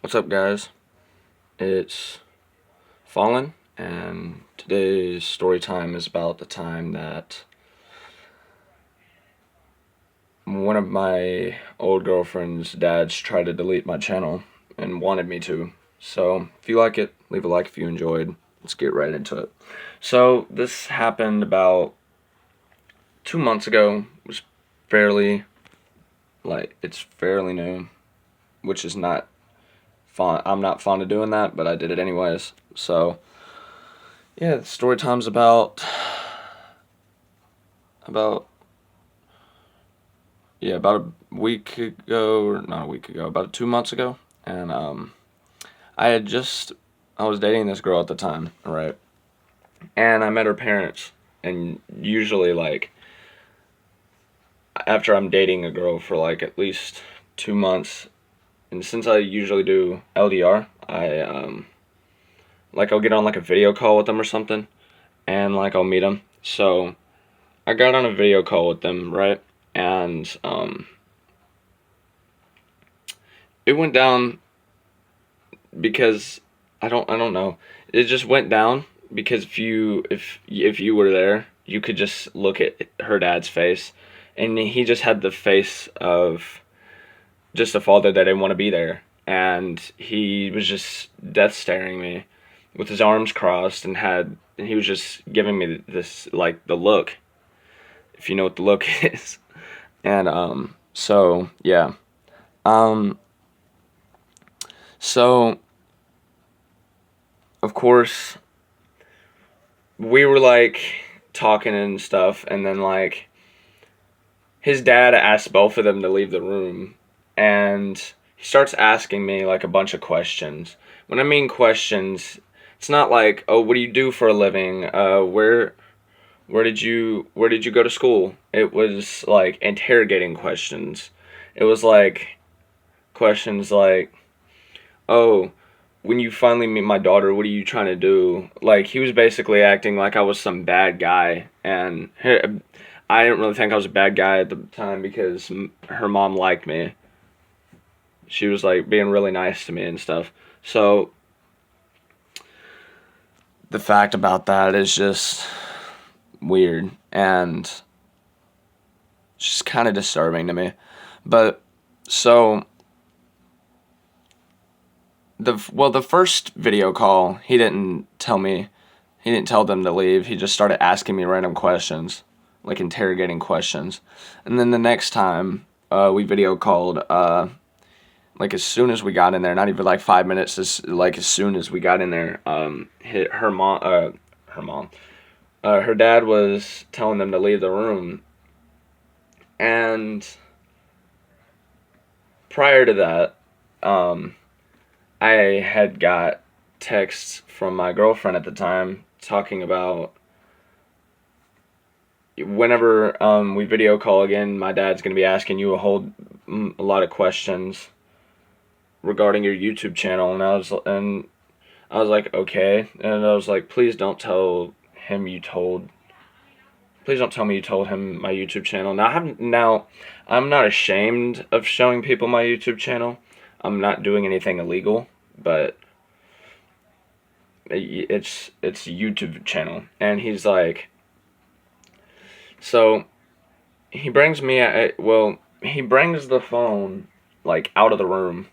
What's up, guys? It's Fallen, and today's story time is about the time that one of my old girlfriend's dads tried to delete my channel and wanted me to. So, if you like it, leave a like if you enjoyed. Let's get right into it. So, this happened about 2 months ago. It was fairly, it's fairly new, which is not fun. I'm not fond of doing that, but I did it anyways. So, yeah, the story time's about about a week ago, or not a week ago, about 2 months ago, and I was dating this girl at the time, right? And I met her parents, and usually after I'm dating a girl for at least 2 months, and since I usually do LDR, I'll get on a video call with them or something, and I'll meet them. So I got on a video call with them, right? And it went down because I don't know. It just went down because if you were there, you could just look at her dad's face, and he just had the face of just a father that didn't want to be there, and he was just death staring me with his arms crossed, and he was just giving me this the look, if you know what the look is. And so yeah. um so of course we were talking and stuff, and then his dad asked both of them to leave the room, and he starts asking me a bunch of questions. When I mean questions, it's not oh, what do you do for a living? Where did you go to school? It was interrogating questions. It was questions oh, when you finally meet my daughter, what are you trying to do? He was basically acting like I was some bad guy, and I didn't really think I was a bad guy at the time because her mom liked me. She was being really nice to me and stuff. So the fact about that is just weird, and it's just kind of disturbing to me. But so the first video call, he didn't tell them to leave. He just started asking me random questions, interrogating questions. And then the next time we video called, as soon as we got in there, not even 5 minutes, as soon as we got in there, her dad was telling them to leave the room. And prior to that, I had got texts from my girlfriend at the time talking about whenever we video call again, my dad's going to be asking you a lot of questions regarding your YouTube channel. And I was like, okay. And I was like, please don't tell me you told him my YouTube channel. Now I'm not ashamed of showing people my YouTube channel. I'm not doing anything illegal, but it's a YouTube channel. And he's like, so he brings he brings the phone out of the room,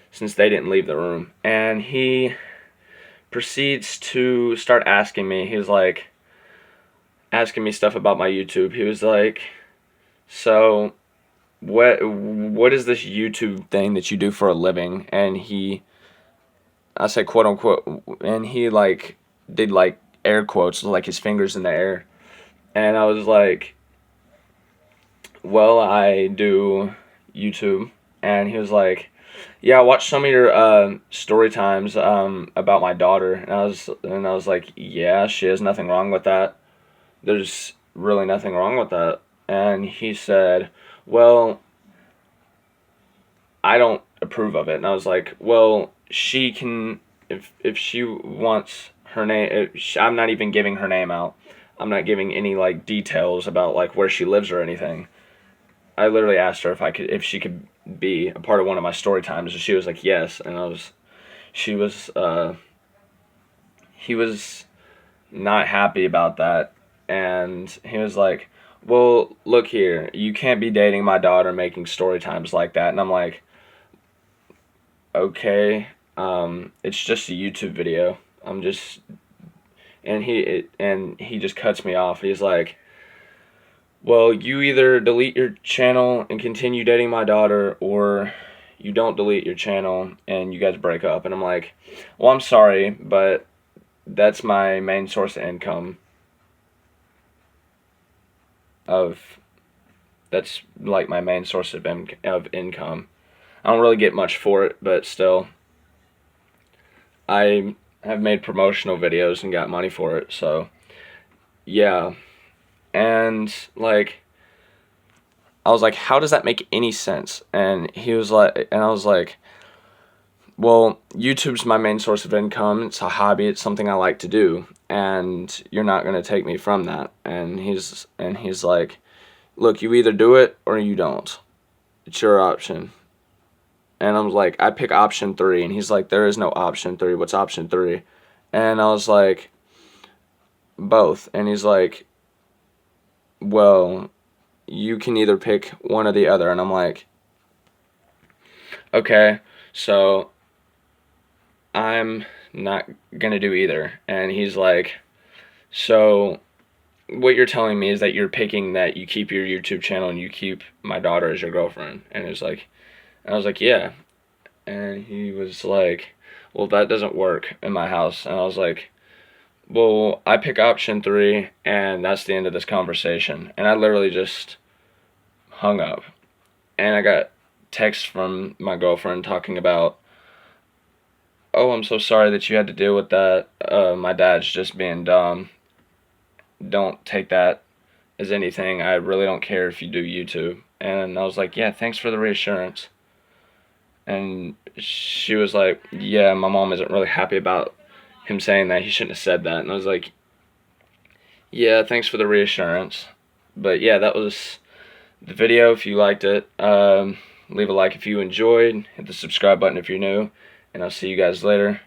since they didn't leave the room, and he proceeds to start asking me. He was asking me stuff about my YouTube. He was like, so what is this YouTube thing that you do for a living? And I said quote unquote, and he did air quotes, his fingers in the air. And I was like, well, I do YouTube. And he was like, yeah, I watched some of your story times about my daughter. And I was like, yeah, she has nothing wrong with that. There's really nothing wrong with that. And he said, well, I don't approve of it. And I was like, well, she can, if she wants her name, I'm not even giving her name out. I'm not giving any details about where she lives or anything. I literally asked her if she could be a part of one of my story times? And she was like, yes. And he was not happy about that. And he was like, well, look here, you can't be dating my daughter making story times like that. And I'm like, okay, it's just a YouTube video. I'm just, and he just cuts me off. He's like, well, you either delete your channel and continue dating my daughter, or you don't delete your channel and you guys break up. And I'm like, well, I'm sorry, but that's my main source of income. That's like my main source of income. I don't really get much for it, but still, I have made promotional videos and got money for it. So yeah, and like, I was like, how does that make any sense? And he was like, and I was like, well, YouTube's my main source of income. It's a hobby. It's something I like to do, and you're not gonna take me from that. And he's like, look, you either do it or you don't. It's your option. And I was like, I pick option 3. And he's like, there is no option 3. What's option 3? And I was like, both. And he's like, well, you can either pick one or the other. And I'm like, okay, so I'm not gonna do either. And he's like, so what you're telling me is that you're picking that you keep your YouTube channel and you keep my daughter as your girlfriend. And it was like, I was like, yeah. And he was like, well, that doesn't work in my house. And I was like, well, I pick option 3, and that's the end of this conversation. And I literally just hung up. And I got texts from my girlfriend talking about, oh, I'm so sorry that you had to deal with that. My dad's just being dumb. Don't take that as anything. I really don't care if you do YouTube. And I was like, yeah, thanks for the reassurance. And she was like, yeah, my mom isn't really happy about him saying that. He shouldn't have said that. And I was like, yeah, thanks for the reassurance. But yeah, that was the video. If you liked it, leave a like if you enjoyed. Hit the subscribe button if you're new. And I'll see you guys later.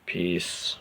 Peace.